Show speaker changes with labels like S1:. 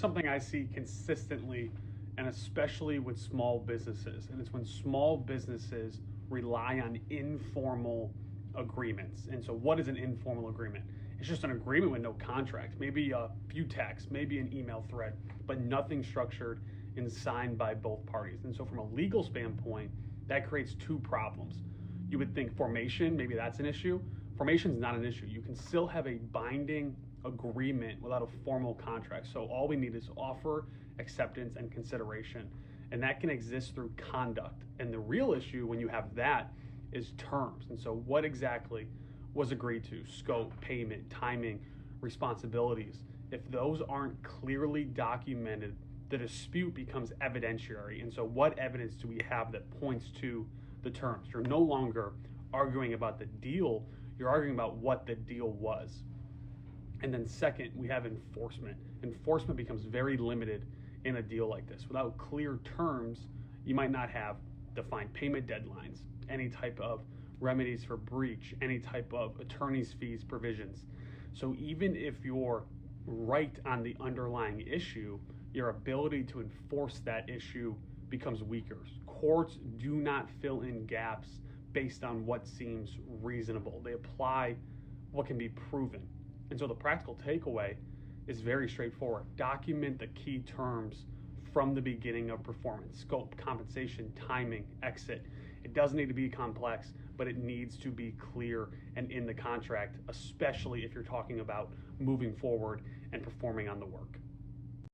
S1: something I see consistently, and especially with small businesses, and it's when small businesses rely on informal agreements. And so, what is an informal agreement? It's just an agreement with no contract, maybe a few texts, maybe an email thread, but nothing structured and signed by both parties. And so, from a legal standpoint, that creates two problems. You would think formation, maybe that's an issue. Formation is not an issue. You can still have a binding agreement without a formal contract. So all we need is offer, acceptance, and consideration. And that can exist through conduct. And the real issue when you have that is terms. And so what exactly was agreed to? Scope, payment, timing, responsibilities. If those aren't clearly documented, the dispute becomes evidentiary. And so what evidence do we have that points to the terms? You're no longer arguing about the deal, you're arguing about what the deal was. And then second, we have enforcement. Enforcement becomes very limited in a deal like this. Without clear terms, you might not have defined payment deadlines, any type of remedies for breach, any type of attorney's fees provisions. So even if you're right on the underlying issue, your ability to enforce that issue becomes weaker. Courts do not fill in gaps based on what seems reasonable. They apply what can be proven. And so the practical takeaway is very straightforward. Document the key terms from the beginning of performance: scope, compensation, timing, exit. It doesn't need to be complex, but it needs to be clear and in the contract, especially if you're talking about moving forward and performing on the work.